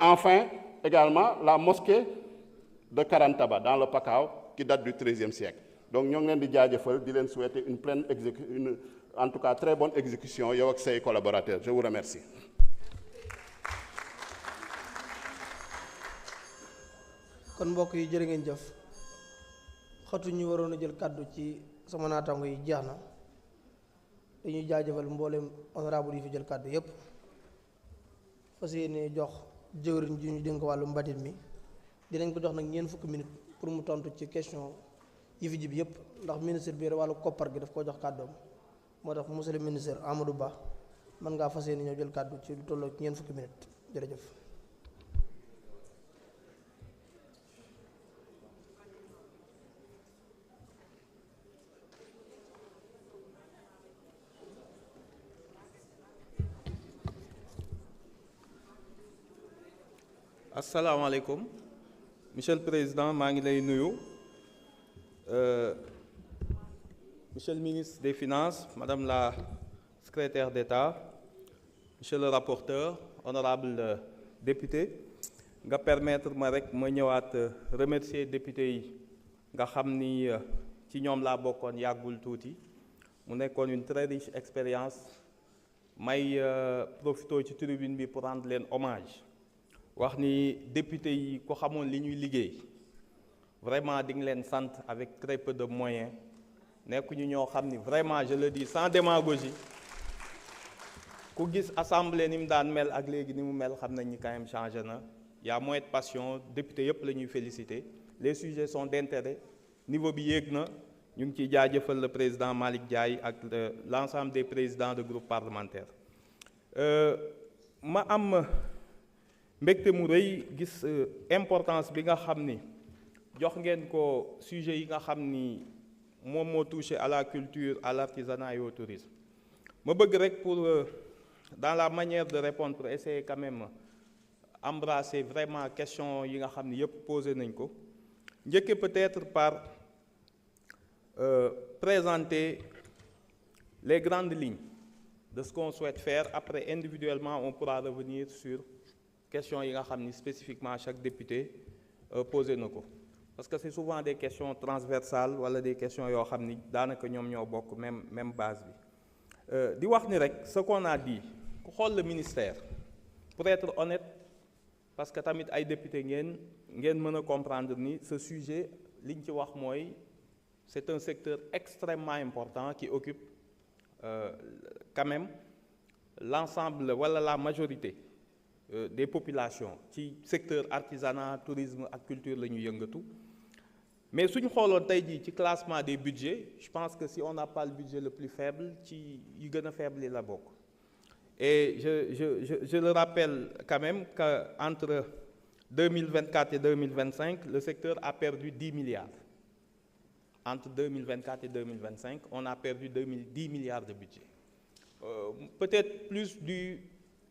Enfin, également, la mosquée de Karantaba, dans le Pakao, qui date du XIIIe siècle. Donc, nous avons souhaiter une pleine en tout cas, très bonne exécution avec ses collaborateurs. Je vous remercie. kon mbokk yi jërë ngeen jëf xatu ñu waroon a jël kàddu ci sama naataango yi jeex na dañuy jaajëfal mboolem honorable yi fi jël kàddu yépp fas yéene jox jëwriñ ji ñu dénk wàllu mbatit mi dinañ ko jox nag ñeent fukki minute pour mu tontu ci question yi fi jib yépp ndax ministre bi wàllu koppar gi daf ko jox kàddoom moo tax monsieur le ministre Amadou Ba mën ngaa fas yéene ñëw jël kàddu ci lu tolloo ñeent fukki minute jërëjëf. asalaamaaleykum monsieur le président maa ngi lay nuyu monsieur le ministre des finances madame la secrétaire d'État monsieur le rapporteur honorable député nga permettre ma rek ma ñëwaat remercier député yi nga xam ni ci ñoom laa bokkoon yàggul tuuti mu nekkoon une très riche expérience may profité ci tribune bi pour rendre leen hommage wax ni député yi ko xamoon li ñuy liggéey vraiment di nga leen sant avec très peu de moyens nekkuñu ñoo xam ni vraiment je le dis sans démagogie ku gis assemblée ni mu daan mel ak léegi ni mu mel xam nañ ni quand même changé na y a moins de passion député yëpp la ñuy féliciter les sujets sont d'intérêt niveau bi yéeg na ñu ngi ciy jaajëfal le président Malick Ndiaye ak l'ensemble des présidents de groupe parlementaire ma am mbégte mu rëy gis importance bi nga xam ni jox ngeen ko sujet yi nga xam ni moom moo touché à la culture à l'artisanat et au tourisme ma bëgg rek pour dans la manière de répondre pour essayer quand même embrasser vraiment question yi nga xam ni yëpp posé nañ ko njëkke peut-être par présenter les grandes lignes de ce qu'on souhaite faire après individuellement on pourra revenir sur questions yi nga xam ni spécifiquement chaque député posé na ko parce que c'est souvent des questions transversales wala des questions yoo xam ni daanaka ñoom ñoo bokk même base bi di wax ni rek ce qu'on a dit ku xool le ministère pour être honnête parce que tamit ay député ngeen mën a comprendre ni ce sujet li ñu ci wax mooy c'est un secteur extrêmement important qui occupe quand même l'ensemble wala la majorité des populations ci secteur artisanat tourisme ak culture la ñuy yëngatu mais suñu xooloon tey jii ci classement des budgets je pense que si on n'a pas le budget le plus faible ci yu gën a faible yi la bokk et je le rappelle quand même que entre 2024 et 2025 le secteur a perdu 10 milliards entre 2024 et 2025 on a perdu 10 milliards de budget peut-être plus du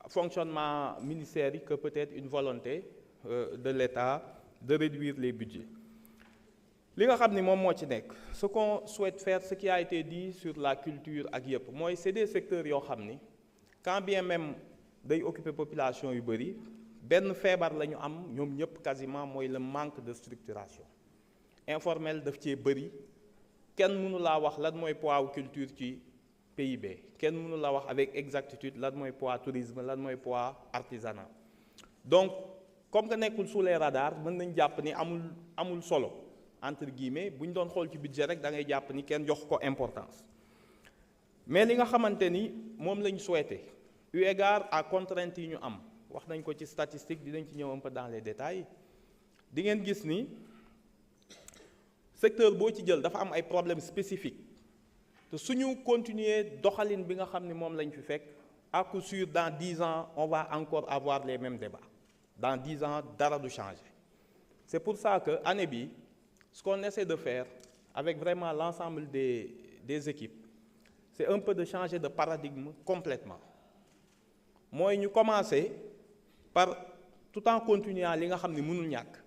fonctionnement ministériel que peut-être une volonté de l'État de réduire les budgets li nga xam ni moom moo ci nekk ce qu'on souhaite faire ce qui a été dit sur la culture ak yëpp mooy c'est des secteurs yoo xam ni quand bien même day occuper population yu bëri benn feebar la ñu am ñoom ñëpp quasiment mooy le manque de structuration informel daf cee bëri kenn mënu laa wax lan mooy poids culture ci PIB kenn mënu la wax avec exactitude lan mooy poids tourisme lan mooy poids artisanat donc comme que nekkul sous les radars mën nañ jàpp ni amul solo entre guillemets bu ñu doon xool ci budget rek da ngay jàpp ni kenn jox ko importance mais li nga xamante ni moom lañ souhaité eu égard à contraintes yi ñu am wax nañ ko ci statistique dinañ ci ñëw un peu dans les détails di ngeen gis ni secteur boo ci jël dafa am ay problèmes spécifiques te suñu continuer doxalin bi nga xam ni moom lañ fi fekk à coup sûr dans 10 ans on va encore avoir les mêmes débats dans 10 ans dara du changer c'est pour ça que année bi ce qu'on essaie de faire avec vraiment l'ensemble des équipes c'est un peu de changer de paradigme complètement mooy ñu commencer par tout en continuant li nga xam ni mënul ñàkk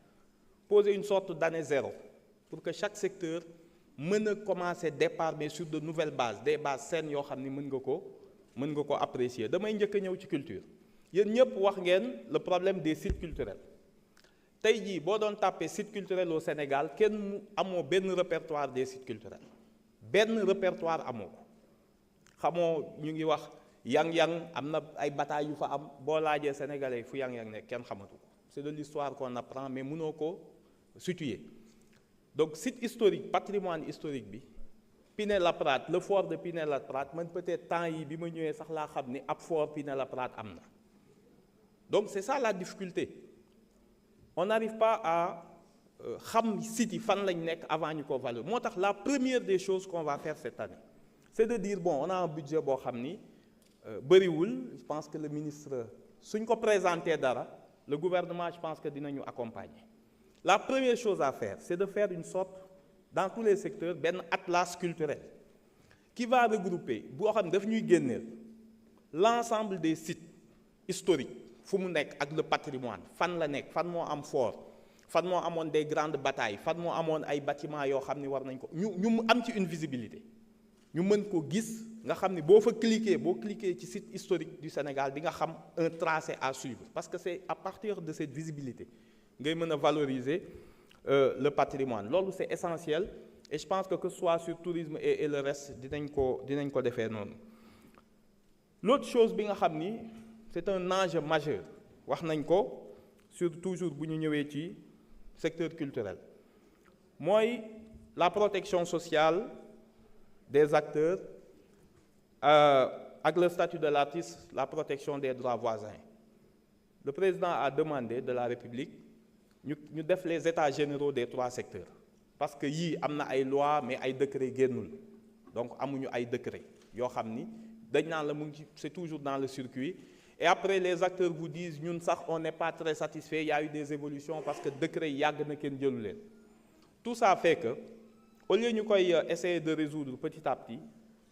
poser une sorte d'année zéro pour que chaque secteur mën a commencer départ mais sur de nouvelles bases des bases saines yoo xam ni mën nga ko apprécier damay njëkk a ñëw ci culture yéen ñëpp wax ngeen le problème des sites culturels tey jii boo doon tàppee site culturel au Sénégal kenn amoo benn répertoire des sites culturels benn répertoire amoo ko xamoo ñu ngi wax yang-yang am na ay batailles yu fa am boo laajee sénégalais fu yang-yang nekk kenn xamatu ko c'est de l'histoire qu'on apprend mais mënoo ko situer donc site historique patrimoine historique bi Pinet-Laprade le fort de Pinet-Laprade man peut-être temps yi bi ma ñëwee sax laa xam ni ab fort Pinet-Laprade am na donc c'est ça la difficulté on n'arrive pas à xam site yi fan lañ nekk avant ñu ko valoriser moo tax la première des choses qu'on va faire cette année c'est de dire bon on a un budget boo xam ni bëriwul je pense que le ministre suñ ko présenté dara le gouvernement je pense que dinañu accompagner la première chose à faire c'est de faire une sorte dans tous les secteurs benn atlas culturel qui va regrouper boo xam ne daf ñuy génneel l'ensemble des sites historiques fu mu nekk ak le patrimoine fan la nekk fan moo am fort fan moo amoon des grandes batailles fan moo amoon ay bâtiments yoo xam ne war nañ ko ñu am ci une visibilité ñu mën ko gis nga xam ni boo cliquer ci site historique du Sénégal di nga xam un tracé à suivre parce que c'est à partir de cette visibilité ngay mën a valoriser le patrimoine loolu c'est essentiel et je pense que ce soit sur tourisme et le reste dinañ ko defee noonu. L'autre chose bi nga xam ni c'est un enjeu majeur wax nañ ko sur toujours bu ñu ñëwee ci secteur culturel mooy la protection sociale des acteurs avec le statut de l'artiste, la protection des droits voisins. Le président a demandé de la République ñu def les états généraux des 3 secteurs parce que yii am na ay lois mais ay décrets génnul donc amuñu ay décrets yoo xam ni dañ naan la mu ngi c'est toujours dans le circuit et après les acteurs vous disent ñun sax on n'est pas très satisfait il y a eu des évolutions parce que décret yàgg na kenn jëlu leen tout ça fait que au lieu ñu koy essayer de résoudre petit à petit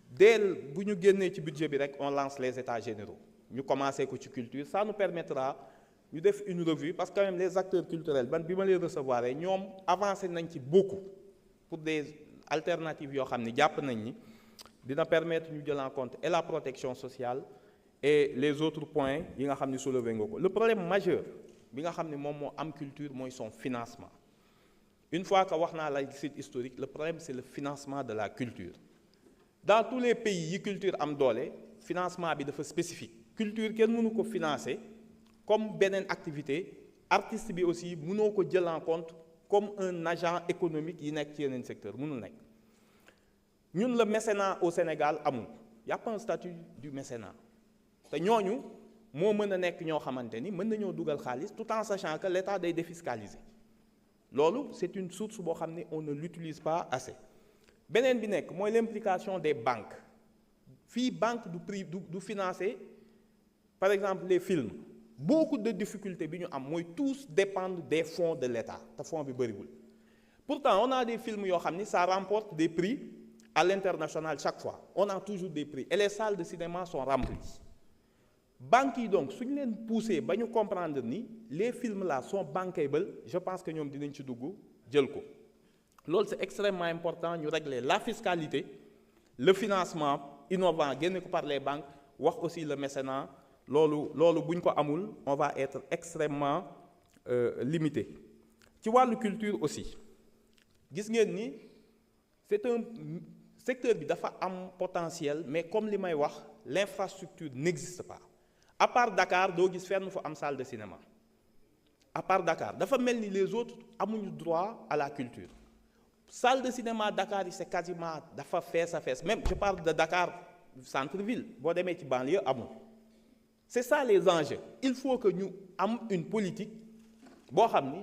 dès bu ñu génnee ci budget bi rek on lance les états généraux ñu commencé ko ci culture ça nous permettra ñu def une revue parce que quand même les acteurs culturels bi ma leen recevoir ñoom avancé nañ ci beaucoup pour des alternatives yoo xam ne jàpp nañ ni dina permettre ñu jël en compte et la protection sociale et les autres points yi nga xam ne soulevé nga ko le problème majeur bi nga xam ne moom moo am culture mooy son financement une fois que wax naa la site historique le problème c'est le financement de la culture dans tous les pays yi culture am doole financement bi dafa spécifique culture kenn mënu ko financer comme beneen activité artiste bi aussi mënoo ko jël en compte comme un agent économique yi nekk ci yeneen secteur mënul nekk ñun le mécénat au Sénégal amul y a pas un statut du mécénat te ñooñu moo mën a nekk ñoo xamante ni mën nañoo dugal xaalis tout en sachant que l'État day défiscaliser loolu c'est une source boo xam ne on ne l'utilise pas assez beneen bi nekk mooy l'implication des banques fii banque du financer par exemple les films beaucoup de difficultés bi ñu am mooy tous dépendent des fonds de l'État te fonds bi bëriwul pourtant on a des films yoo xam ni ça remporte des prix à l'international chaque fois on a toujours des prix et les salles de cinéma sont remplies banques yi donc suñu leen poussé ba ñu comprendre ni les films là sont bankable je pense que ñoom dinañ ci dugg jël ko loolu c'est extrêmement important ñu régler la fiscalité le financement innovant génne ko par les banques wax aussi le mécénat loolu bu ñu ko amul on va être extrêmement limité ci wàllu culture aussi gis ngeen ni c'est un secteur bi dafa am potentiel mais comme li may wax l'infrastructure n'existe pas à part Dakar doo gis fenn fu am salle de cinéma à part Dakar dafa mel ni les autres amuñu droit à la culture salle de cinéma Dakar yi c'est quasiment dafa fees a fees même je parle de Dakar centre-ville boo demee ci banlieue amul c'est ça les enjeux il faut que ñu am une politique boo xam ni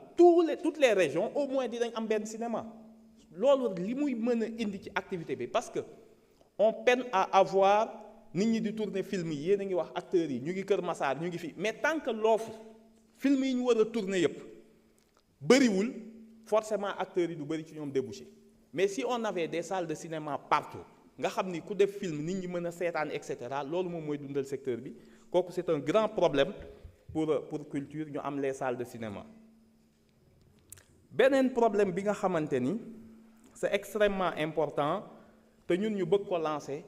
toutes les régions au moins dinañ am benn cinéma loolu li muy mën a indi ci activité bi parce que on peine à avoir nit ñi di tourner film yi yéen a ngi wax acteurs yi ñu ngi Kër Massar ñu ngi fi mais tant que l'offre film yi ñu war a tourner yépp bëriwul forcément acteurs yi du bëri ci ñoom débouché mais si on avait des salles de cinéma partout nga xam ni ku def film nit ñi mën a seetaan et cetera loolu moom mooy dundal secteur bi kooku c'est un grand problème pour culture ñu am les salles de cinéma beneen problème bi nga xamante ni c'est extrêmement important te ñun ñu bëgg ko lancer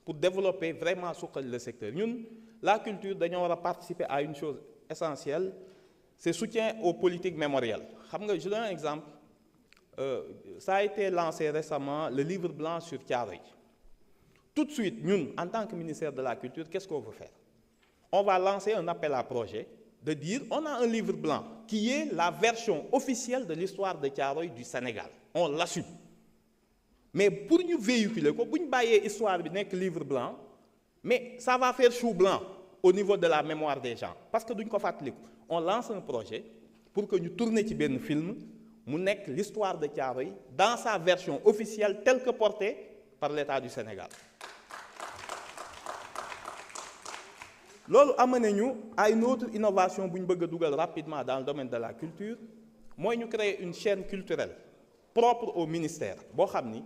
pour développer vraiment suqali le secteur ñun la culture dañoo war a participer à une chose essentielle, c'est soutien aux politiques mémorielles. Xam nga, je donne un exemple. Ça a été lancé récemment, le livre blanc sur Thiaroye. Tout de suite, nous, en tant que ministère de la Culture, qu'est-ce qu'on veut faire? On va lancer un appel à projet de dire, on a un livre blanc qui est la version officielle de l'histoire de Thiaroye du Sénégal. On l'assume. Mais pour nous véhiculer, pour nous bailler l'histoire de livre blanc, mais ça va faire chou blanc au niveau de la mémoire des gens. Parce que on lance un projet pour que nous tournions un film, mu nekk l'histoire de Thiaroye dans sa version officielle telle que portée par l'État du Sénégal. Loolu amené ñu à une autre innovation bu ñu bëgg a dugal rapidement dans le domaine de la culture, mooy ñu créer une chaîne culturelle propre au ministère boo xam ni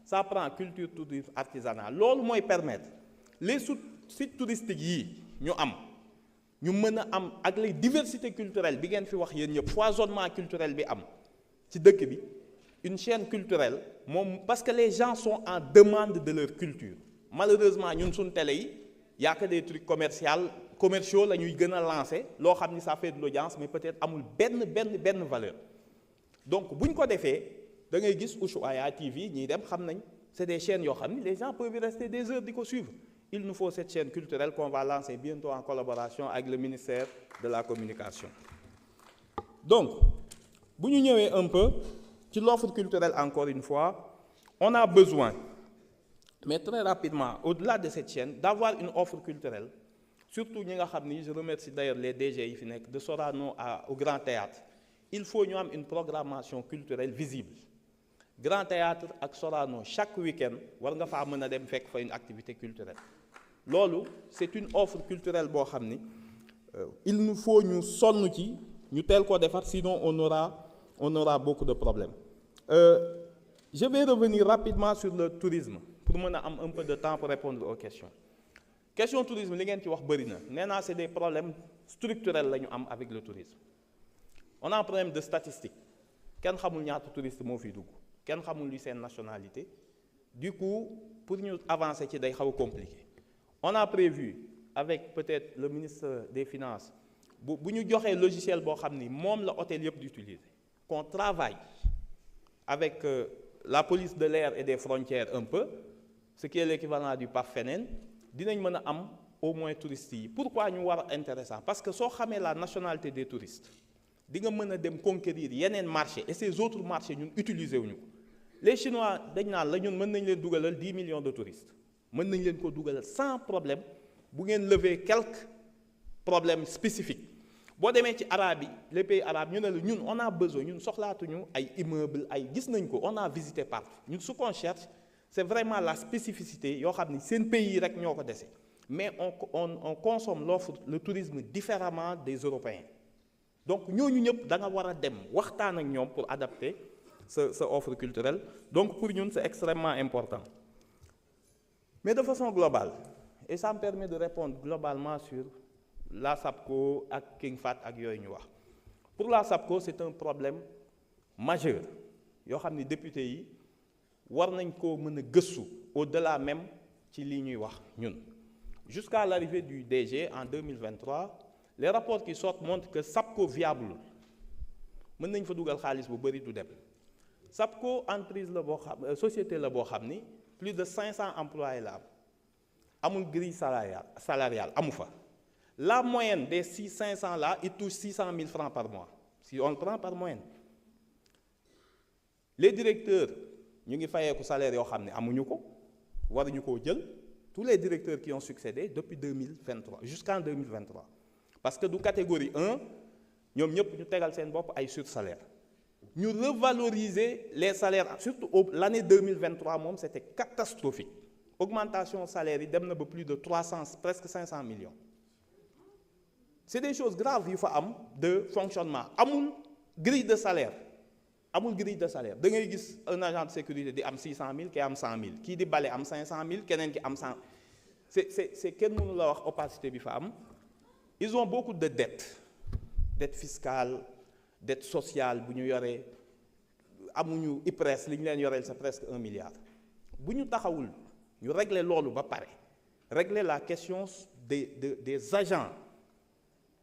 ça prend culture, tourisme, artisanat. Loolu mooy permettre les sites touristiques yi ñu am ñu mën a am ak les diversités culturelles bi ngeen fi wax yéen ñëpp foisonnement culturel bi am. ci dëkk bi une chaîne culturelle parce que les gens sont en demande de leur culture. Malheureusement ñun suñ télé yi y a que des trucs commerciaux la ñuy gën a lancer loo xam ni ça fait de l'audience mais peut-être amul benn valeur. Donc buñ ko defee da ngay gis Ushuaïa TV ñiy dem xam nañ c'est des chaînes yoo xam ni les gens peuvent rester des heures di ko suivre. Il nous faut cette chaîne culturelle qu'on va lancer bientôt en collaboration avec le ministère de la Communication. Donc si nous revenons un peu sur l'offre culturelle, encore une fois, on a besoin, mais très rapidement, au-delà de cette chaîne, d'avoir une offre culturelle. Surtout, je remercie d'ailleurs les DG de Sorano au Grand Théâtre. Il faut nous avoir une programmation culturelle visible. Grand Théâtre et Sorano, chaque week-end, nous devons faire une activité culturelle. Lolo, c'est une offre culturelle. Il nous faut nous sonner, nous tel qu'on faire, sinon on aura beaucoup de problèmes. Je vais revenir rapidement sur le tourisme pour avoir un peu de temps pour répondre aux questions. Question tourisme, c'est des problèmes structurels avec le tourisme. On a un problème de statistiques. Quel est le tourisme Quelle est la nationalité? Du coup, pour nous avancer, c'est compliqué. On a prévu, avec peut-être le ministre des Finances, si nous avons un logiciel que l'hôtel d'utiliser, qu'on travaille avec la police de l'air et des frontières un peu, ce qui est l'équivalent du PAF-FENEN, nous avons au moins touristes. Pourquoi nous sommes intéressants? Parce que si on sait la nationalité des touristes, nous pouvons conquérir les marchés et ces autres marchés, nous utilisons. Les Chinois, nous avons 10 millions de touristes. Nous avons sans problème, vous lever quelques problèmes spécifiques. Si vous allez en Arabie, les pays arabes, nous on a besoin, nous avons des immeubles, on a visité partout. Nous, ce qu'on cherche, c'est vraiment la spécificité. C'est un pays qui nous intéresse. Mais on consomme le tourisme différemment des Européens. Donc, nous devons pour adapter cette offre culturelle. Donc, pour nous, c'est extrêmement important. Mais de façon globale, et ça me permet de répondre globalement sur la SAPCO et King Fat et Yoyinwa. Pour la SAPCO, c'est un problème majeur. Les députés doivent au-delà même de l'Union. Jusqu'à l'arrivée du DG en 2023, les rapports qui sortent montrent que SAPCO viable. SAPCO, entreprise, société, plus de 500 employés là. Amul grille salariale. La moyenne des 500 là, il touche 600 000 francs par mois. Si on le prend par moyenne. Les directeurs, nous avons fait un salaire tous les directeurs qui ont succédé depuis 2023, jusqu'en 2023. Parce que de catégorie 1, nous avons sur salaire. Nous revaloriser les salaires, surtout l'année 2023, c'était catastrophique. Augmentation salaire, il y a plus de 300, presque 500 millions. C'est des choses graves, il faut de fonctionnement. Amoul grille de salaire. Amoul grille de salaire. Vous avez un agent de sécurité qui a 600 000, qui a 100 000. Qui dit balai a 500 000, qui a 100 000. C'est quel monde leur opacité bi fa. Ils ont beaucoup de dettes. Dettes fiscales, dettes sociales, bu ñu yoré amuñu IPRES li ñu leen yoreel c'est presque 1 milliard. Bu ñu taxawul ñu régler lolu ba paré. Régler la question des agents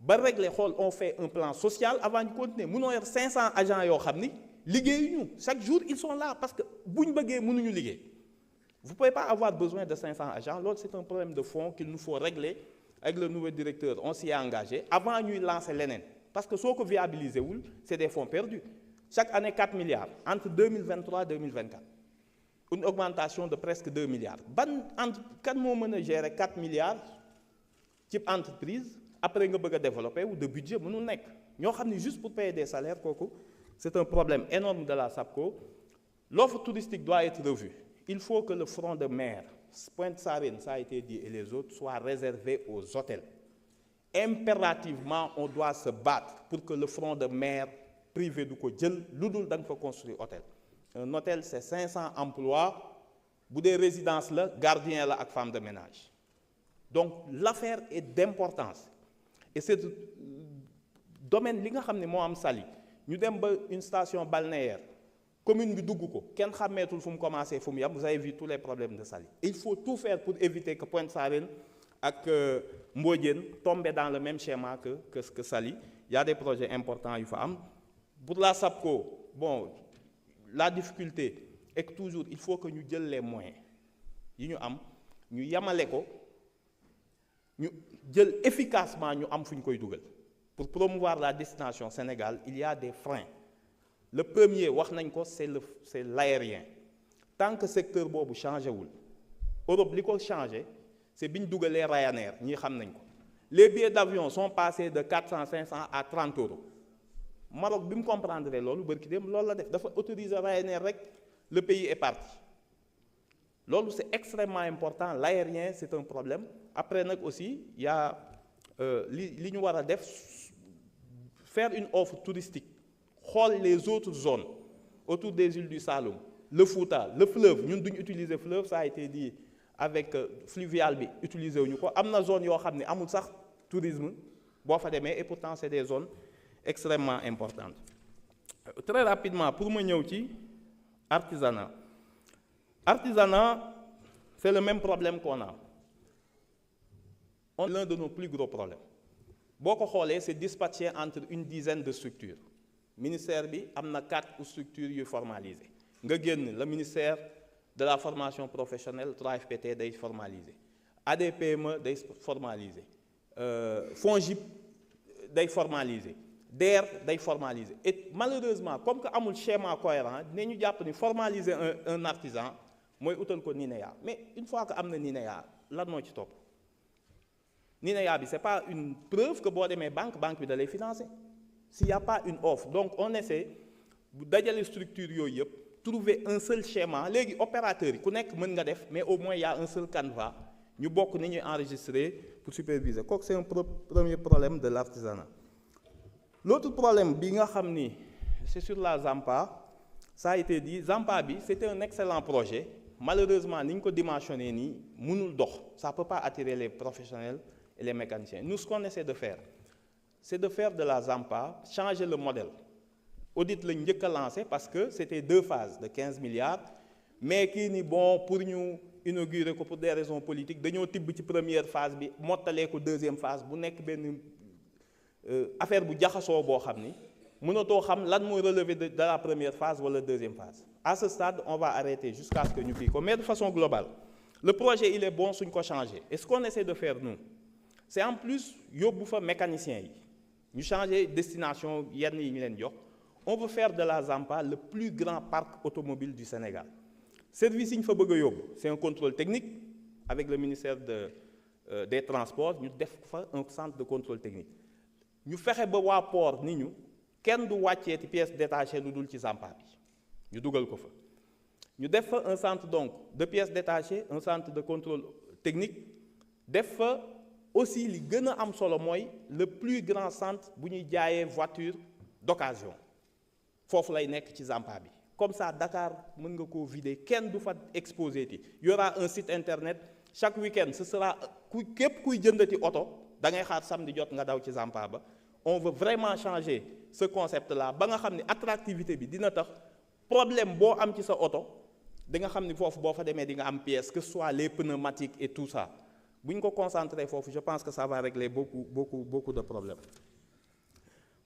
ba régler xool on fait un plan social avant de continuer mënoo yor 500 agents yoo xam ni liggéeyuñu chaque jour ils sont là parce que bu ñu bëggee mënuñu liggéey. Vous ne pouvez pas avoir besoin de 500 agents. L'autre, c'est un problème de fond qu'il nous faut régler avec le nouveau directeur. On s'y est engagé avant de lancer l'ENN. Parce que ce qu'on viabilise, c'est des fonds perdus. Chaque année, 4 milliards. Entre 2023 et 2024. Une augmentation de presque 2 milliards. Quand on gérer 4 milliards, type entreprise, après on veut développer ou de budget, nous avons juste pour payer des salaires. C'est un problème énorme de la SAPCO. L'offre touristique doit être revue. Il faut que le front de mer, Pointe-Sarène, ça a été dit, et les autres, soit réservé aux hôtels. Impérativement, on doit se battre pour que le front de mer privé du Kodjel, l'Oudoul faut construire un hôtel. Un hôtel, c'est 500 emplois, pour des résidences, là, gardiens là, et femmes de ménage. Donc, l'affaire est d'importance. Et c'est le domaine, nous avons sali. Nous avons une station balnéaire. Commune bi dugg ko kenn xàmmeetul fu mu commencé fu mu yam vous avez vu tous les problèmes de Saly. Il faut tout faire pour éviter que Pointe-Sarène ak Mbodiène tombent dans le même schéma que Saly. Il y a des projets importants il faut am. Pour la SAPCO, bon, la difficulté est que toujours il faut que nous jël les moyens yi ñu am ñu yamale ko ñu jël efficacement ñu am fu ñu koy dugal. Pour promouvoir la destination Sénégal, il y a des freins. Le premier, c'est l'aérien. Tant que le secteur bobu changé, l'Europe a changé, c'est bien les Ryanair. Les billets d'avion sont passés de 400, 500 à 30 euros. Le Maroc, bien comprendre, il faut autoriser Ryanair, le pays est parti. C'est extrêmement important. L'aérien, c'est un problème. Après aussi, il y a faire une offre touristique. Les autres zones autour des îles du Saloum, le Fouta, le fleuve, nous utilisons le fleuve, ça a été dit avec fluvial, utiliser nous quoi. Amna zone yo xamné amul sax tourisme bo fa démé et pourtant c'est des zones extrêmement importantes. Très rapidement pour me ñëw ci artisanat. Artisanat, c'est le même problème qu'on a. On l'un de nos plus gros problèmes. Boko xolé c'est dispatché entre une dizaine de structures. Ministère bi amna 4 structures formalisées. Le ministère de la formation professionnelle 3FPT day formalisé. ADPME day formalisé. FONGIP day formalisé. DER day formalisé. Et malheureusement comme que amul schéma cohérent, nous japp ni formaliser un artisan moy outal ko NINEA. Mais une fois que amna NINEA, lan mo ci top? NINEA bi c'est pas une preuve que bo démé banque bi da lay financer. S'il n'y a pas une offre, donc on essaie d'aller les structures, trouver un seul schéma. Les opérateurs, mais au moins il y a un seul canevas. Nous pouvons enregistrer pour superviser. C'est un premier problème de l'artisanat. L'autre problème, c'est sur la Zampa. Ça a été dit, Zampa, c'était un excellent projet. Malheureusement, nous avons dimensionné, ça ne peut pas attirer les professionnels et les mécaniciens. Nous, ce qu'on essaie de faire, c'est de faire de la Zampa, changer le modèle. Audit le njëkk a lancé parce que c'était 2 phases de 15 milliards, mais qui ni bon pour nous inaugurer pour des raisons politiques, dañoo tibb ci première phase bi mottalee ko deuxième phase bu nekk benn affaire bu jaxasoo boo xam ni mënatoo xam lan mooy relever de la première phase ou la deuxième phase. À ce stade, on va arrêter jusqu'à ce que nous puissions. Mais de façon globale, le projet il est bon suñ ko changer. Et ce qu'on essaie de faire nous, c'est en plus yóbbu fa mécanicien yi. Nous changer destination, on veut faire de la Zampa le plus grand parc automobile du Sénégal. Service c'est un contrôle technique avec le ministère des Transports. Nous avons un centre de contrôle technique. Nous faisons un port, nous avons des pièces détachées dans la Zampa. Nous avons un centre donc, de pièces détachées, un centre de contrôle technique. Nous avons aussi le plus grand centre pour nous jaayee voiture d'occasion. Fofu lay nek ci Zampa bi. Comme ça Dakar mën nga ko vider, kenn du fa exposé ti. Il y aura un site internet chaque week-end, ce sera képp kuy jëndati auto, da ngay xaar samedi jot nga daw ci Zampa ba. On veut vraiment changer ce concept là ba nga xamni attractivité bi dina tax problème bo am ci sa auto, da nga xamni fofu bo fa démé di nga am pièce que ce soit les pneumatiques et tout ça. bu ñu ko concentrer foofu je pense que ça va régler beaucoup de problèmes.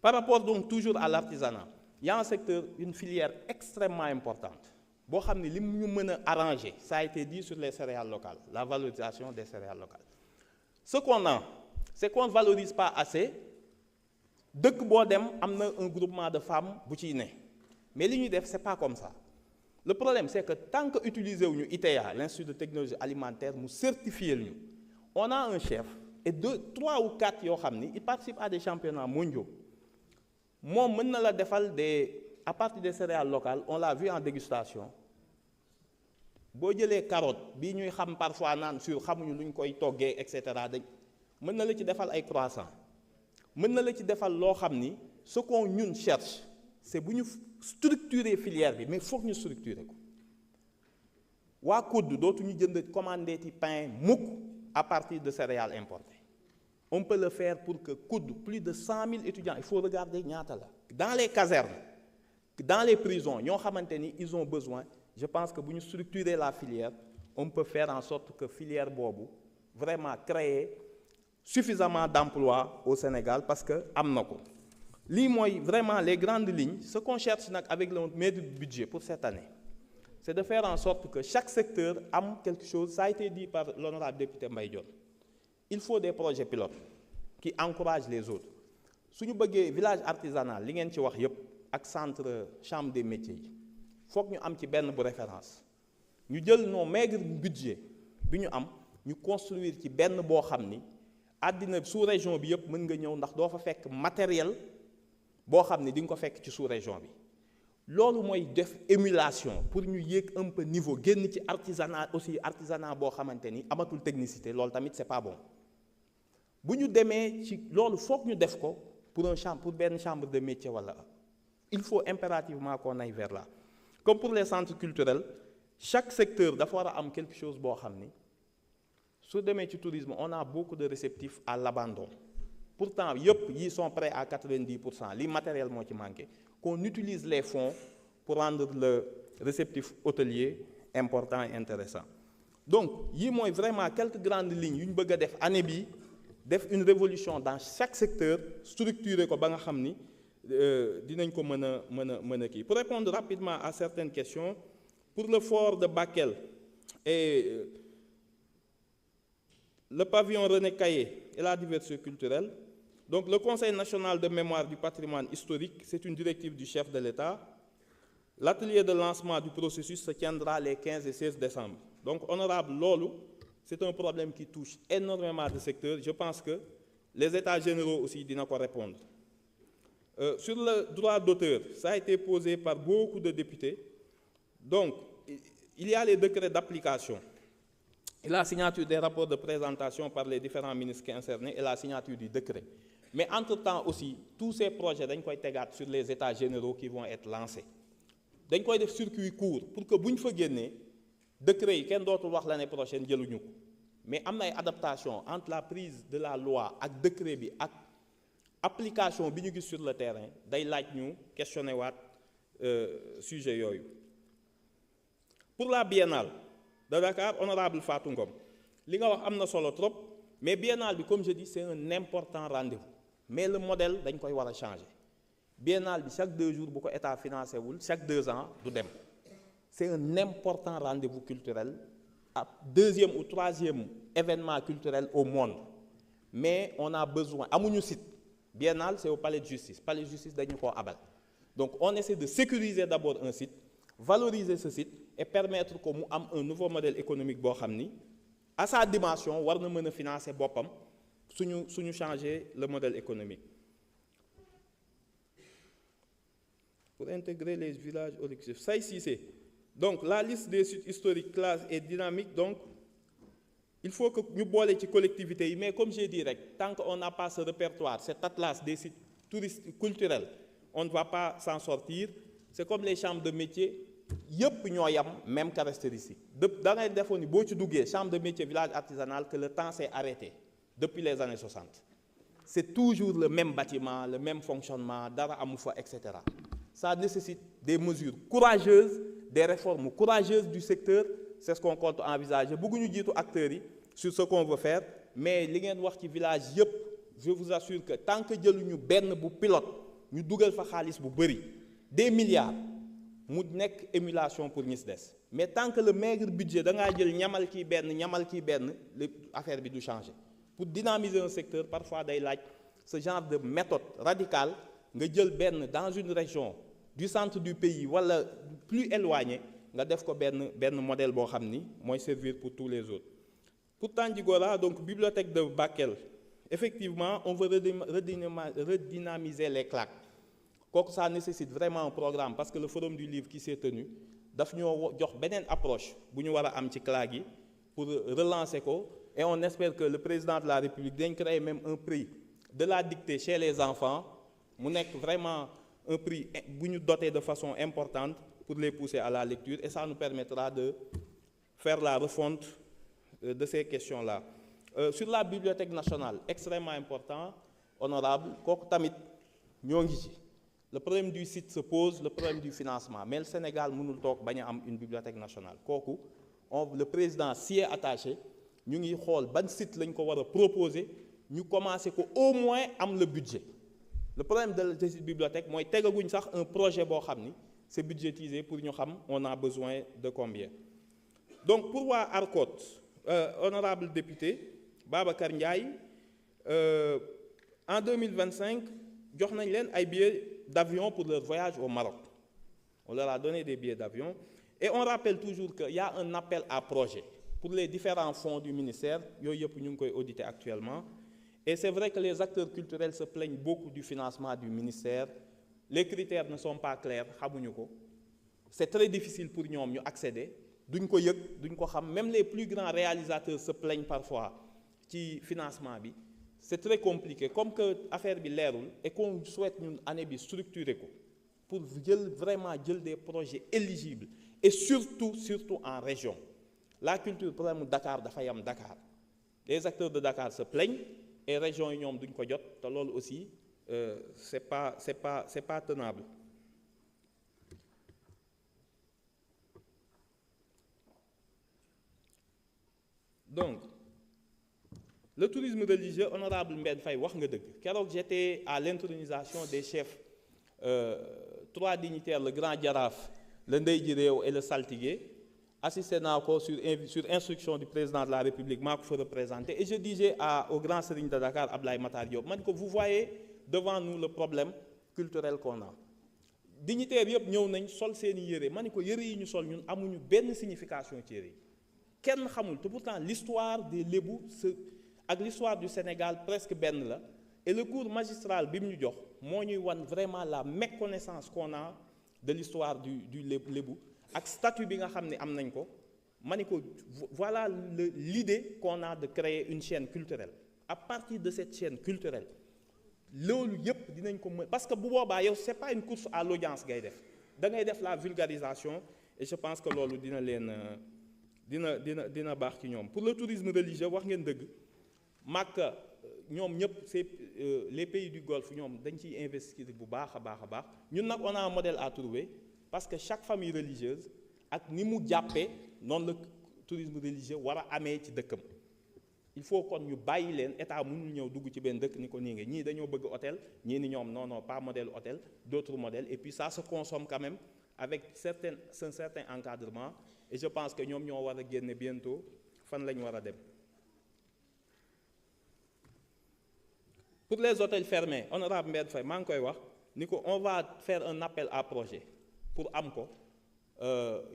Par rapport donc toujours à l'artisanat, il y a un secteur, une filière extrêmement importante boo xam ne li ñu mën a arranger, ça a été dit sur les céréales locales, la valorisation des céréales locales. Ce qu'on a, c'est qu'on ne valorise pas assez. Dëkk boo dem am na un groupement de femmes bu ciy ne mais li ñuy def c'est pas comme ça. Le problème c'est que tant que utiliser wuñu ITA, l'Institut de technologie alimentaire, mu certifier ñu, on a un chef et 2, 3 ou 4 yoo xam ni il participe à des championnats mondiaux. Moom mën na la defal à partir des céréales locales, on l'a vu en dégustation. Boo jëlee carotte bii ñuy xam parfois naan sur xamuñu lu ñu koy toggee et cetera dañ mën na la ci defal ay croissants mën na la ci defal loo xam ni ce qu'on ñun cherche c'est bu ñu structurer filière bi mais foog ñu structurer ko. waa COUD dootuñu jënd commander ci pain mukk à partir de céréales importées. On peut le faire pour que COUD, plus de 100 000 étudiants, il faut regarder ñaata la. Dans les casernes, dans les prisons, ñoo xamante ni ils ont besoin. Je pense que bu ñu structurer la filière, on peut faire en sorte que filière boobu vraiment créer suffisamment d'emplois au Sénégal parce que am na ko. Lii mooy vraiment les grandes lignes. Ce qu'on cherche nag avec le maître du budget pour cette année, c'est de faire en sorte que chaque secteur am quelque chose. Ça a été dit par l'honorable député Mbaye Dione. Il faut des projets pilotes qui encouragent les autres. su ñu bëggee village artisanal li ngeen ci wax yépp ak centre chambre des métiers yi foog ñu am ci benn bu référence ñu jël nos maigres budget bi ñu am ñu construire ci benn boo xam ni àddina sous région bi yépp mën nga ñëw ndax doo fa fekk matériel boo xam ni di nga ko fekk ci sous région bi. Loolu mooy def émulation pour ñu yéeg un peu niveau génn ci artisanat aussi artisanat boo xamante ni amatul technicité loolu tamit c'est pas bon. Bu ñu demee ci loolu foog ñu def ko pour benn chambre de métier wala il faut impérativement qu'on aille vers là. Comme pour les centres culturels, chaque secteur dafa war a am quelque chose boo xam ni su demee ci tourisme on a beaucoup de réceptifs à l'abandon. Pourtant yëpp yi sont prêts à 90%, li matériel moo ci manqué. Qu'on utilise les fonds pour rendre le réceptif hôtelier important et intéressant. Donc yi mooy vraiment quelques grandes lignes yu ñu bëgg a def année bi def une révolution dans chaque secteur structuré ko ba nga xam ni dinañ ko mën a kii. Pour répondre rapidement à certaines questions, pour le fort de Bakel et le pavillon René Caillé et la diversité culturelle, donc le Conseil national de mémoire du patrimoine historique, c'est une directive du chef de l'État. L'atelier de lancement du processus se tiendra les 15 et 16 décembre. Donc, honorable loolu, c'est un problème qui touche énormément de secteurs. Je pense que les États généraux aussi dina ko répondre. Sur le droit d'auteur, ça a été posé par beaucoup de députés. Donc, il y a les décrets d'application et la signature des rapports de présentation par les différents ministres concernés et la signature du décret. Mais entre-temps aussi, tous ces projets dañ koy tegaat sur les états généraux qui vont être lancés. Dañ koy def circuit court pour que bu ñu fa génnee décret yi kenn dootul wax l'année prochaine jëluñu ko. Mais am na ay adaptation entre la prise de la loi ak décret bi ak application bi ñu gis sur le terrain day laaj ñu questionner waat sujet yooyu. Pour la biennale de Dakar, honorable Fatou Ngom, li nga wax am na solo trop, mais biennale bi comme je dis c'est un important rendez-vous. Mais le modèle dañ koy war a changer. Biennale bi chaque 2 jours bu ko état financé wul chaque 2 ans du dem. C'est un important rendez-vous culturel, deuxième ou troisième événement culturel au monde. Mais on a besoin, amuñu site. Biennale c'est au palais de justice. Palais de justice dañu koo abal. Donc on essaie de sécuriser d'abord un site, valoriser ce site et permettre que mu am un nouveau modèle économique boo xam ni à sa dimension war na mën a financer boppam suñu changer le modèle économique. Pour intégrer les villages objectifs. Ça ici c'est donc la liste des sites historiques classe et dynamique. Donc il faut que ñu boole ci collectivités yi, mais comme j'ai dit rek tant qu'on n'a pas ce répertoire, cet atlas des sites touristiques culturels, on ne va pas s'en sortir. C'est comme les chambres de métiers yëpp ñoo yam même caractéristique. Da ngay defoon ni boo ci duggee chambre de métier village artisanal que le temps s'est arrêté depuis les années 60. C'est toujours le même bâtiment, le même fonctionnement, dara amu fa, etc. Ça nécessite des mesures courageuses, des réformes courageuses du secteur. C'est ce qu'on compte envisager. Bëgguñu jiitu acteurs yi sur ce qu'on veut faire, mais li ngeen wax ci village yëpp je vous assure que tant que jëluñu benn bu pilote ñu dugal fa xaalis bu bëri des milliards mu nekk émulation pour ñi si des mais tant que le maigre budget da ngaa jël ñamal kii benn affaire bi du changer. Pour dynamiser un secteur parfois day laaj ce genre de méthode radicale nga jël benn dans une région du centre du pays wala plus éloigné nga def ko benn modèle boo xam ni mooy servir pour tous les autres. Pour Tandjigora, donc bibliothèque de Bakel, effectivement on veut redynamiser les CLAC. Kooku ça nécessite vraiment un programme parce que le forum du livre qui s'est tenu daf ñoo jox beneen approche bu ñu war a am ci CLAC yi pour relancer ko et on espère que le président de la République dañ créer même un prix de la dictée chez les enfants mu nekk vraiment un prix bu ñu doté de façon importante pour les pousser à la lecture et ça nous permettra de faire la refonte de ces questions-là. Sur la bibliothèque nationale, extrêmement important, honorable, kooku tamit ñoo ngi ci. Le problème du site se pose, le problème du financement, mais le Sénégal mënul toog bañ a am une bibliothèque nationale. Kooku le président s'y est attaché, ñu ngi xool ban site lañ ko war a proposer, ñu commencer ko au moins am le budget. Le problème de cette bibliothèque mooy tegaguñ sax un projet boo xam ni c'est budgétisé pour ñu xam on a besoin de combien. Donc pour waa ARCOT, honorable député Babacar Ndiaye, en 2025 jox nañ leen ay billets d'avion pour leur voyage au Maroc. On leur a donné des billets d'avion et on rappelle toujours qu'il y a un appel à projet pour les différents fonds du ministère yooyu yëpp ñu ngi koy auditer actuellement. Et c'est vrai que les acteurs culturels se plaignent beaucoup du financement du ministère. Les critères ne sont pas clairs, xamuñu ko. C'est très difficile pour ñoom ñu accéder. Duñ ko yëg, duñ ko xam. Même les plus grands réalisateurs se plaignent parfois ci financement bi. C'est très compliqué. Comme que affaire bi leerul et qu'on souhaite ñun année bi structurer ko pour vraiment jël des projets éligibles et surtout en région. La culture problème Dakar dafa yam Dakar. Les acteurs de Dakar se plaignent. Et régions yi ñoom duñ ko jot te loolu aussi c'est pas tenable. Donc le tourisme religieux, honorable Mbène Faye wax nga dëgg keroog j'étais à l'intronisation des chefs 3 dignitaires, le grand jaraaf, le ndey ji réew et le saltigué. Assisté naa ko sur instruction du président de la République maa ko fa représenté et je disais au grand serigne de Dakar Ablaye Matar Diop man ko vous voyez devant nous le problème culturel qu'on a. Dignitaires yëpp ñëw nañ sol seeni yére man ko yére yi ñu sol ñun amuñu benn signification ci yére yi kenn xamul te pourtant l'histoire des Lébou ak l'histoire du Sénégal presque benn la et le cours magistral bi mu ñu jox moo ñuy wan vraiment la méconnaissance qu'on a de l'histoire du Lébou. Ak statut bi nga xam ne am nañ ko ma ni ko voilà l'idée qu'on a de créer une chaîne culturelle à partir de cette chaîne culturelle loolu yëpp dinañ ko mën parce que bu boobaa yow c'est pas une course à l'audience ngay def da ngay def la vulgarisation et je pense que loolu dina leen dina baax ci ñoom. Pour le tourisme religieux wax ngeen dëgg Makka ñoom ñëpp c'est les pays du Golfe ñoom dañ ciy investir bu baax a baax ñun nag on a un modèle à trouver. Parce que chaque famille religieuse ak ni mu jàppee noonu la tourisme religieux war a amee ci dëkkam il faut kon ñu bàyyi leen état mënul ñëw dugg ci benn dëkk ni ko nii nga ñii dañoo bëgg hôtel ñii ni ñoom non pas modèle hôtel d'autres modèles et puis ça se consomme quand même avec un certain encadrement et je pense que ñoom ñoo war a génne bientôt fan la ñu war a dem. Pour les hôtels fermés honorable Mbène Faye maa ngi koy wax ni ko on va faire un appel à projet. Pour am ko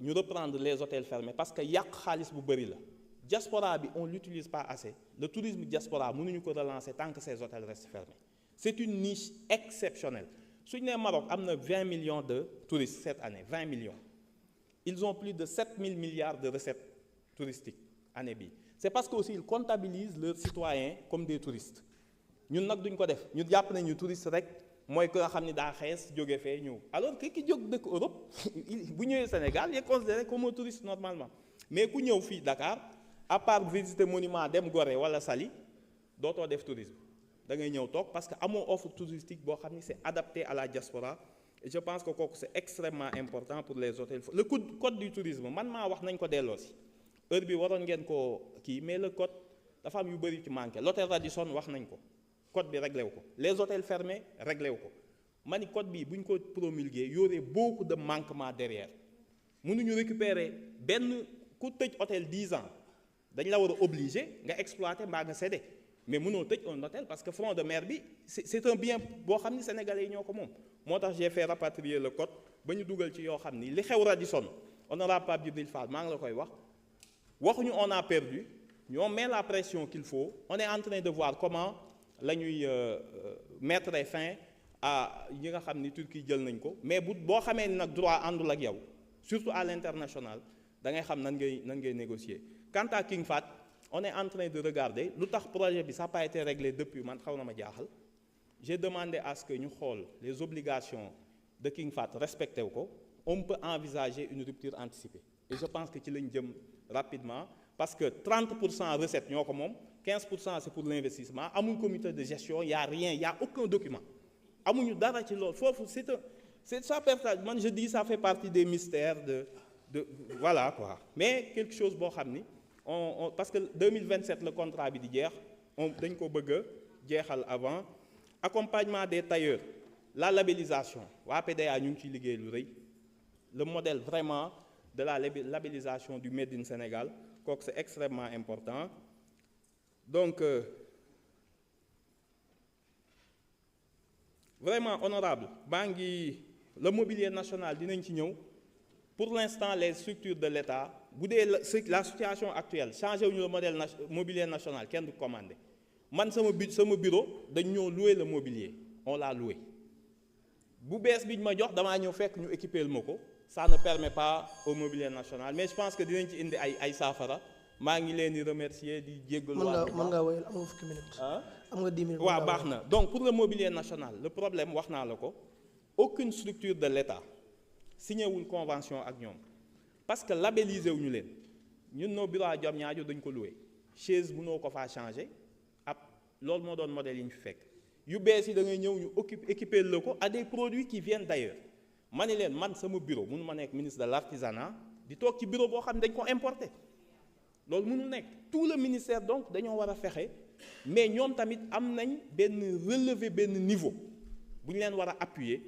ñu reprendre les hôtels fermés parce que yàq xaalis bu bëri la diaspora bi on l'utilise pas assez le tourisme diaspora mënuñu ko relancer tant que ces hôtels restent fermés c'est une niche exceptionnelle suñu nee Maroc am na 20 millions de touristes cette année 20 millions ils ont plus de 7000 milliards de recettes touristiques année bi c'est parce que aussi ils comptabilisent leurs citoyens comme des touristes ñun nag duñ ko def ñu jàpp nañu touriste rek mooy ko nga xam ni daa xees jóge fee ñëw alors que ki jóg dëkk Europe bu ñëwee Sénégal il est considéré comme un touriste normalement mais ku ñëw fii Dakar à part visiter monument dem Gorée wala Saly dootoo def tourisme da ngay ñëw toog parce que amoo offre touristique boo xam ni c'est adapté à la diaspora et je pense que kooku c'est extrêmement important pour les hôtels. Le code du tourisme man maa wax nañ ko delloo si heure bi waroon ngeen ko kii mais le code dafa am yu bëri ci manqué l'hôtel Radisson wax nañ ko code bi réglé wu ko les hôtels fermés réglé wu ko ma ni code bi bu ñu ko promulgué y aurait beaucoup de manquements derrière mënuñu récupérer benn ku tëj hôtel 10 ans dañ la war a obligé nga exploiter mbaa nga céder mais mënoo tëj un hôtel parce que front de mer bi c'est un bien boo xam ni sénégalais yi ñoo ko moom moo tax j'ai fait rapatrier le code ba ñu dugal ci yoo xam ni li xew Radisson honorable Pape Djibril Fall maa ngi la koy wax waxuñu on a perdu ñoo met la pression qu'il faut on est en train de voir comment la ñuy mettre fin à yi nga xam ni Turquie jël nañ ko mais boo xamee ni nag droit àndul ak yow surtout à l'international da ngay xam nan ngay négocier quant à King Fahd on est en train de regarder lu tax projet bi ça n'a pas été réglé depuis man xaw na ma jaaxal j'ai demandé à ce que ñu xool les obligations de King Fahd respecté wu ko on peut envisager une rupture anticipée et je pense que ci lañ jëm rapidement parce que 30% recettes ñoo ko moom 15% c'est pour l'investissement amul comité de gestion y a rien y a aucun document amuñu dara ci loolu foofu c'est ça partage man je dis ça fait partie des mystères de voilà quoi mais quelque chose boo xam ni parce que 2027 le contrat bi di jeex dañ ko bëgg a jeexal avant accompagnement des tailleurs la labellisation waa PDA ñu ngi ciy liggéey lu rëy le modèle vraiment de la labellisation du Made in Sénégal kooku c'est extrêmement important donc vraiment honorable baa ngi le mobilier national dinañ ci ñëw pour l'instant les structures de l'État bu dee la situation actuelle changé wuñu le modèle mobilier national kenn du commandé man sama bureau dañ ñoo louer le mobilier on l'a loué bu bees bi ñu ma jox damaa ñëw fekk ñu équiper ma ko ça ne permet pas au mobilier national mais je pense que dinañ ci indi ay saafara maa ngi leen di remercier di jéggalu mën nga wéyal am nga fukki minutes am nga 10 minutes waaw baax na donc pour le mobilier national le problème wax naa la ko aucune structure de l'État signé wul convention ak ñoom parce que labellisé wuñu leen ñun noo bureau à Diamniadio dañ ko loué chaise mënoo ko faa changé ab loolu moo doon modèle yi ñu fi fekk yu bees yi da ngay ñëw ñu équiper la ko à des produits qui viennent d'ailleurs ma ne leen man sama bureau mënu ma nekk ministre de l'artisanat di toog ci bureau boo xam ne dañ ko importé loolu mënul nekk tout le ministère donc dañoo war a fexe mais ñoom tamit am nañ benn relevé benn niveau bu ñu leen war a appuyer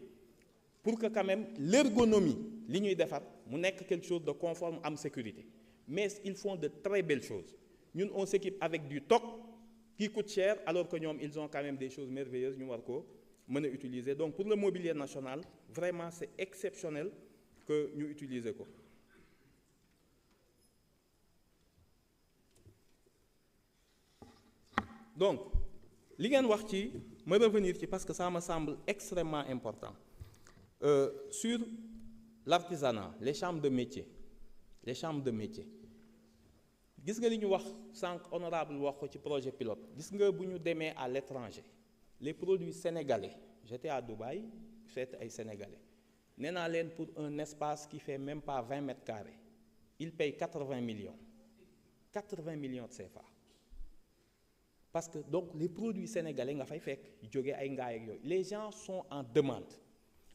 pour que quand même l'ergonomie li ñuy defar mu nekk quelque chose de conforme am sécurité mais ils font de très belles choses ñun on s'équipe avec du TOC qui coûte cher alors que ñoom ils ont quand même des choses merveilleuses ñu war ko mën a utiliser donc pour le mobilier national vraiment c'est exceptionnel que ñu utiliser ko donc li ngeen wax ci ma revenir ci parce que ça me semble extrêmement important sur l'artisanat les chambres de métier gis nga li ñu wax sànq honorable wax ko ci projet pilote gis nga bu ñu demee à l'étranger les produits sénégalais j'étais à Dubaï fekk ay sénégalais nee naa leen pour un espace qui fait même pas 20 mètres carrés ils payent 80 millions de CFA parce que donc les produits sénégalais nga fay fekk jóge ay ngaay ak yooyu les gens sont en demande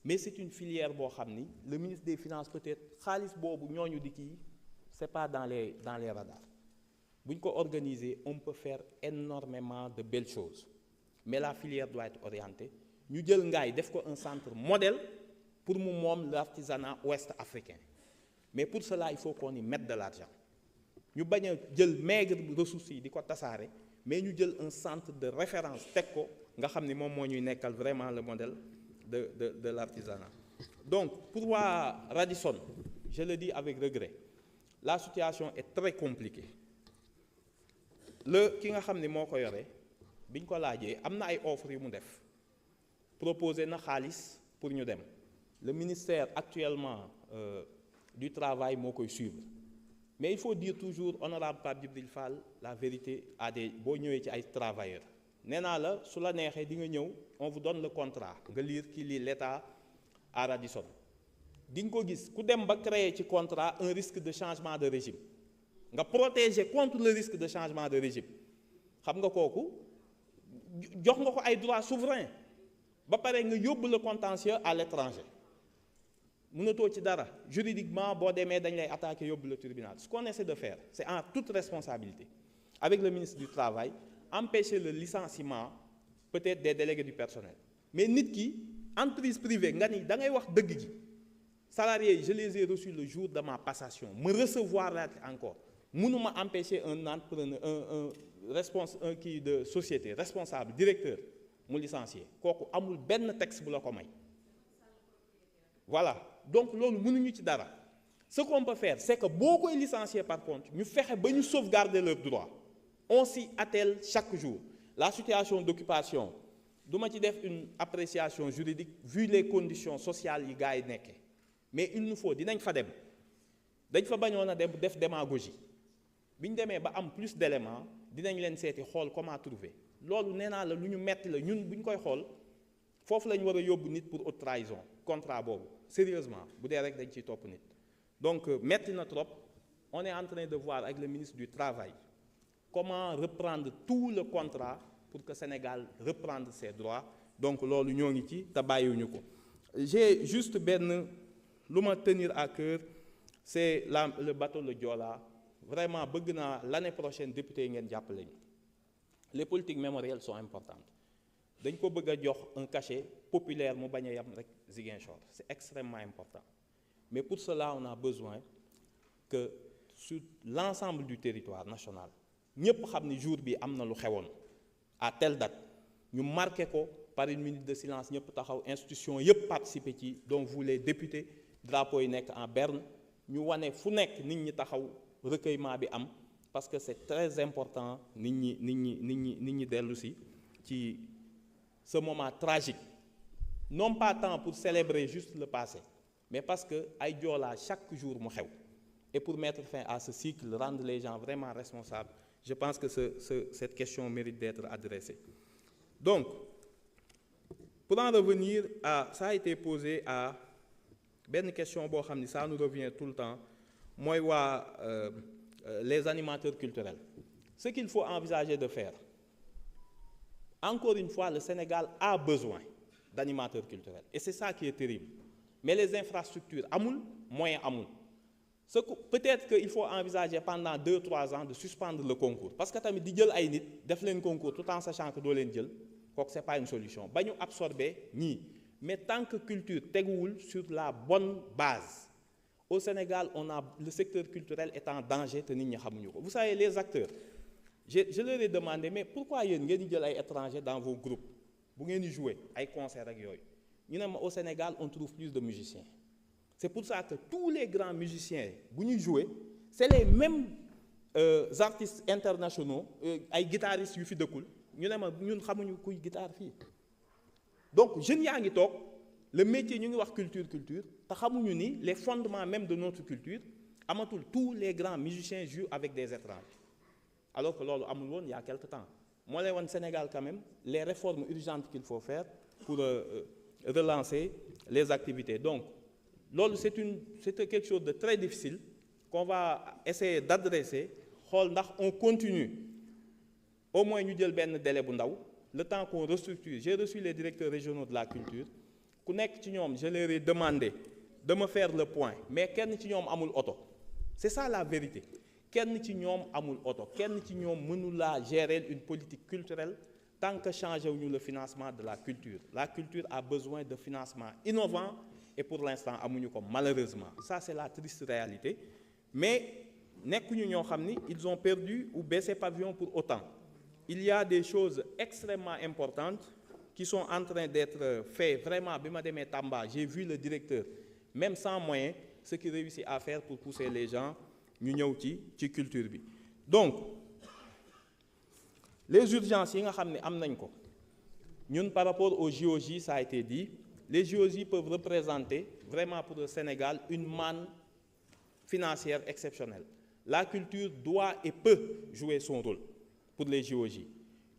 mais c'est une filière boo xam ni le ministre des Finances peut-être xaalis boobu ñooñu di kii c'est pas dans les radars bu ñu ko organiser on peut faire énormément de belles choses mais la filière doit être orientée ñu jël ngaay def ko un centre modèle pour mu moom l'artisanat ouest africain mais pour cela il faut qu'on y mette de l'argent ñu bañ a jël maigre ressources yi di ko tasaare mais ñu jël un centre de référence teg ko nga xam ni moom moo ñuy nekkal vraiment le modèle de l'artisanat donc pour waa Radisson je le dis avec regret la situation est très compliquée ki nga xam ni moo ko yore biñ ko laajee am na ay offres yu mu def proposé na xaalis pour ñu dem le ministère actuellement du travail moo koy suivre mais il faut dire toujours honorable Pape Djibril Fall la vérité à des boo ñëwee ci ay travailleurs nee naa la su la neexee di nga ñëw on vous donne le contrat nga lire ki lii l'État à Radisson di nga ko gis ku dem ba créer ci contrat un risque de changement de régime nga protéger contre le risque de changement de régime xam nga kooku jox nga ko ay droits souverains ba pare nga yóbbu le contentieux à l'étranger mënatoo ci dara juridiquement boo demee dañ lay attaquer yóbbu le tribunal ce qu'on essaie de faire c'est en toute responsabilité avec le ministre du Travail, empêcher le licenciement peut-être des délégués du personnel. Mais nit ki entreprise privée nga ni da ngay wax dëgg gi salariés yi je les ai reçus le jour de ma passation me recevoir là encore mënuma empêcher un entrepreneur un kii de société responsable directeur mu licencier kooku amul benn texte bu la ko may. Voilà donc loolu mënuñu ci dara ce qu'on peut faire c'est que boo koy licencier par contre ñu fexe ba ñu sauvegarder leurs droits on s'y attelle chaque jour. La situation d'occupation du ma ci def une appréciation juridique vu les conditions sociales yi gars yi nekkee mais il nous faut dinañ fa dem dañ fa bañoon a dem def démagogie bi ñu demee ba am plus d'éléments dinañ leen seeti xool comment trouver loolu nee naa la lu ñu metti la ñun bu ñu koy xool foofu la ñu war a yóbbu nit pour haute trahison contrat boobu sérieusement bu dee rek dañ ciy topp nit donc metti na trop on est en train de voir avec le ministre du Travail comment reprendre tout le contrat pour que Sénégal reprendre ses droits donc loolu ñoo ngi ci te bàyyiwuñu ko. J'ai juste benn lu ma tenir à cœur c'est le bateau le Joola vraiment bëgg naa l'année prochaine député yi ngeen jàppale ñu les politiques mémorielles sont importantes dañ ko bëgg a jox un cachet populaire mu bañ a yam rek Ziguinchor c'est extrêmement important mais pour cela on a besoin que sur l'ensemble du territoire national ñëpp xam ni jour bi am na lu xewoon à telle date ñu marqué ko par une minute de silence ñëpp taxaw institution yëpp participer ci donc vous les députés drapeau yi nekk en berne ñu wane fu nekk nit ñi taxaw recueillement bi am parce que c'est très important nit ñi dellu si ci ce moment tragique non pas tant pour célébrer juste le passé mais parce que ay Joola chaque jour mu xew et pour mettre fin à ce cycle rendre les gens vraiment responsables je pense que cette question mérite d'être adressée. Donc, pour en revenir à, ça a été posé à benn question boo xam ni ça nous revient tout le temps mooy les animateurs culturels. Ce qu'il faut envisager de faire, encore une fois, le Sénégal a besoin d'animateurs culturels et c'est ça qui est terrible. Mais les infrastructures amul, moyens amul. Peut-être qu'il faut envisager pendant 2-3 ans de suspendre le concours parce que tamit di jël ay nit def leen concours tout en sachant que doo leen jël kooku c'est pas une solution ba ñu absorber ñii mais tant que culture teguwul sur la bonne base au Sénégal le secteur culturel est en danger te nit ñi xamuñu ko. Vous savez les acteurs je leur ai demandé mais pourquoi yéen ngeen di jël ay étrangers dans vos groupes bu ngeen di jouer ay concerts ak yooyu ñu ne ma au Sénégal on trouve plus de musiciens. C'est pour ça que tous les grands musiciens bu ñuy jouer c'est les mêmes artistes internationaux ay guitaristes yu fi dëkkul ñu ne ma ñun xamuñu kuy guitare fii donc jeunes yaa ngi toog le métier ñu ngi wax culture te xamuñu ni les fondements même de notre culture amatul tous les grands musiciens jouent avec des étrangers alors que loolu amul woon il y a quelque temps moo lay wan Sénégal quand même les réformes urgentes qu'il faut faire pour relancer les activités donc loolu c'est quelque chose de très difficile qu'on va essayer d'adresser xool ndax on continue au moins ñu jël benn délai bu ndaw le temps qu'on restructure. J'ai reçu les directeurs régionaux de la culture ku nekk ci ñoom je leur ai demandé de me faire le point mais kenn ci ñoom amul oto c'est ça la vérité kenn ci ñoom amul oto kenn ci ñoom mënula gérer une politique culturelle tant que changé wuñu le financement de la culture a besoin de financement innovant et pour l'instant amuñu ko malheureusement ça c'est la triste réalité mais nekkuñu ñoo xam ni ils ont perdu ou baissé pavillon pour autant il y a des choses extrêmement importantes qui sont en train d'être faites vraiment bi ma demee Tamba j'ai vu le directeur même sans moyens ce qu'il réussit à faire pour pousser les gens ñu ñëw ci culture bi donc les urgences yi nga xam ne am nañ ko ñun par rapport aux JOJ ça a été dit les JOJ peuvent représenter vraiment pour le Sénégal une manne financière exceptionnelle. La culture doit et peut jouer son rôle pour les JOJ.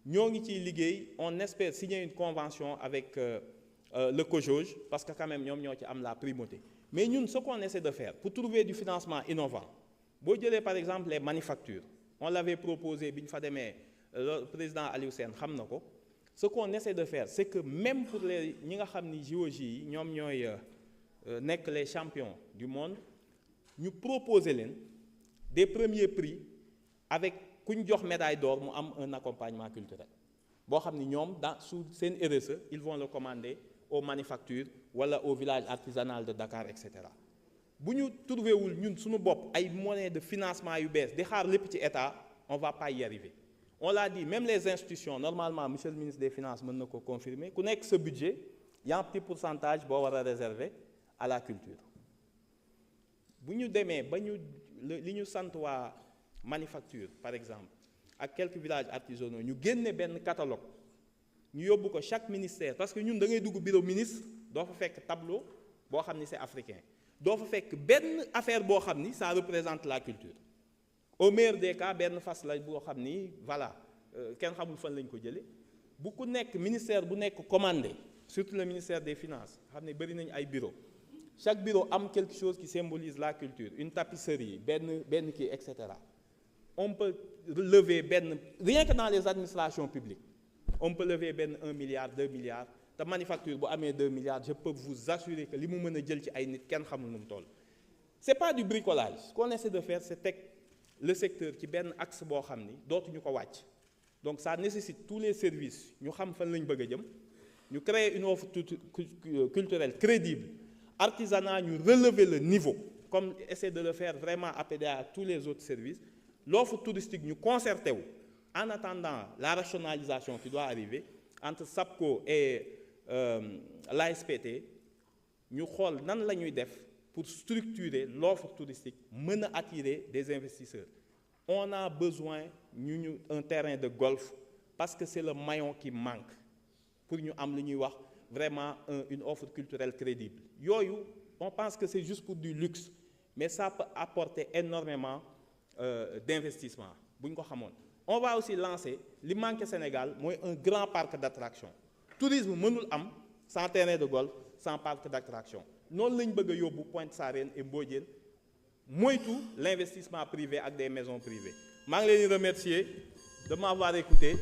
Ñoo ngi ciy liggéey, on espère signer une convention avec le COJOJ parce que quand même ñoom ñoo ci am la primauté. Mais ñun ce qu'on essaie de faire pour trouver du financement innovant boo jëlee par exemple les manufactures on l'avait proposé bi ñu fa demee le président Aliou Sène xam na ko. Ce qu'on essaie de faire, c'est que même pour les ñi nga xam ni JOJ yi ñoom ñooy nekk les champions du monde ñu proposer leen des premiers prix avec ku ñu jox médaille d'or mu am un accompagnement culturel boo xam ni ñoom dans sous seen RSE ils vont le commander aux manufactures wala au village artisanal de Dakar et cetera bu ñu trouvé wul ñun suñu bopp ay moyens de financement yu bees di xaar lépp ci état on va pas y arriver. On l'a dit, même les institutions, normalement, monsieur le ministre des Finances mën na ko confirmer, ku nekk ce budget, il y a un petit pourcentage boo war a réserver à la culture. Bu ñu demee ba ñu li ñu sant waa manufacture par exemple ak quelques villages artisanaux ñu génne benn catalogue ñu yóbbu ko chaque ministère parce que ñun da ngay dugg bureau ministre doo fa fekk tableau boo xam ni c'est africain doo fa fekk benn affaire boo xam ni ça représente la culture. Au meilleur des cas benn fas la boo xam ni voilà kenn xamul fan lañ ko jëlee bu ku nekk ministère bu nekk commandé surtout le ministère des finances xam ne bëri nañ ay bureau chaque bureau am quelque chose qui symbolise la culture une tapisserie benn kii et cetera on peut lever benn rien que dans les administrations publiques on peut lever benn 1 milliard 2 milliards te manufacture bu amee 2 milliards je peux vous assurer que li mu mën a jël ci ay nit kenn xamul nu mu toll. C'est pas du bricolage ce qu'on essaie de faire c'est teg le secteur ci benn axe boo xam ni dootuñu ko wàcc donc ça nécessite tous les services ñu xam fan lañ bëgg a jëm ñu créer une offre culturelle crédible artisanat ñu relever le niveau comme essayer de le faire vraiment appeler à tous les autres services l'offre touristique ñu concerté wu en attendant la rationalisation qui doit arriver entre SAPCO et l'ASPT ñu xool nan la ñuy def pour structurer l'offre touristique mën a attirer des investisseurs. On a besoin un terrain de golf parce que c'est le maillon qui manque pour ñu am lu ñuy wax vraiment une offre culturelle crédible. Yooyu on pense que c'est juste pour du luxe mais ça peut apporter énormément d'investissement bu ñu ko xamoon. On va aussi lancer li manque Sénégal mooy un grand parc d'attractions. Tourisme mënul am sans terrain de golf sans parc d'attractions. Noonu lañ bëgg a yóbbu Pointe Sarène et Mbodiène moytu l'investissement privé ak des maisons privées maa ngi leen di remercier de m'avoir écouté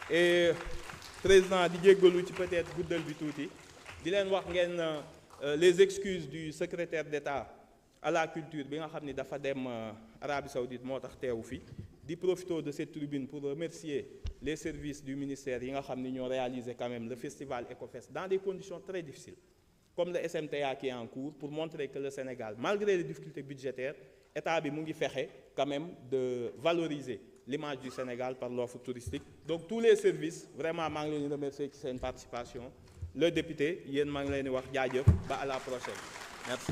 et président di jéggalu ci peut-être guddal bi tuuti di leen wax ngeen les excuses du secrétaire d'État à la culture bi nga xam ni dafa dem Arabie Saoudite moo tax teewu fi di profiter de cette tribune pour remercier les services du ministère yi nga xam ni ñoo réalisé quand même le festival Ecofest dans des conditions très difficiles comme le SMTA qui est en cours pour montrer que le Sénégal malgré les difficultés budgétaires état bi mu ngi fexe quand même de valoriser l'image du Sénégal par l'offre touristique donc tous les services vraiment maa ngi leen di remercier ci seen participation le député yéen maa ngi leen di wax jaajëf ba à la prochaine merci.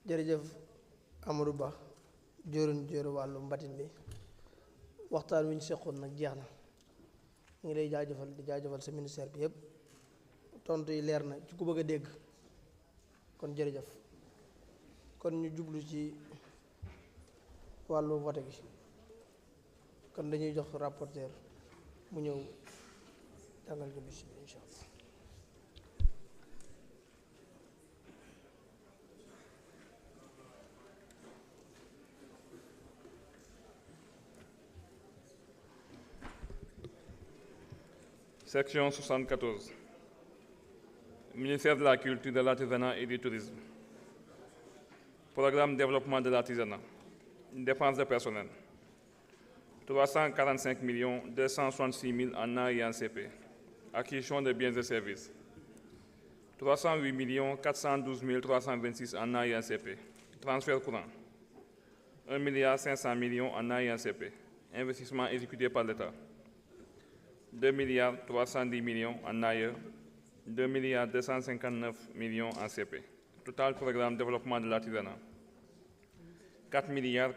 jërëjëf Amadou Ba jóoru wàllu mbatin bi waxtaan wi ñu seqoon nag jeex na ñu ngi lay jaajëfal sa ministère bi yëpp tontu yi leer na ci ku bëgg a dégg kon jërëjëf kon ñu jublu ci wàllu vote gi kon dañuy jox rapporteur mu ñëw jàngal ñu bis bi incha allah. Section 74. Ministère de la Culture, de l'Artisanat et du Tourisme. Programme développement de l'artisanat. Dépenses de personnel. 345 266 000 en A et en CP. Acquisition de biens et services. 308 412 326 en A et en CP. Transfert courant. 1 500 000 en A et en CP. Investissement exécuté par l'État. 2 310 millions en AE, 2 259 millions en CP. Total programme développement de l'artisanat. 4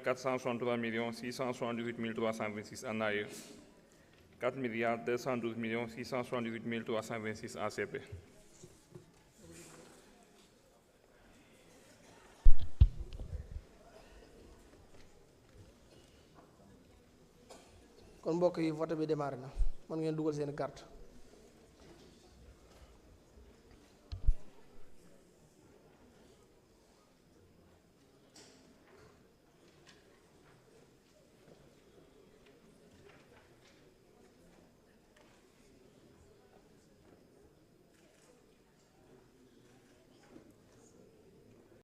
463 678 326 en AE, 4 212 678 326 en CP. kon mbokk yi vote bi démarré na mën ngeen dugal seen carte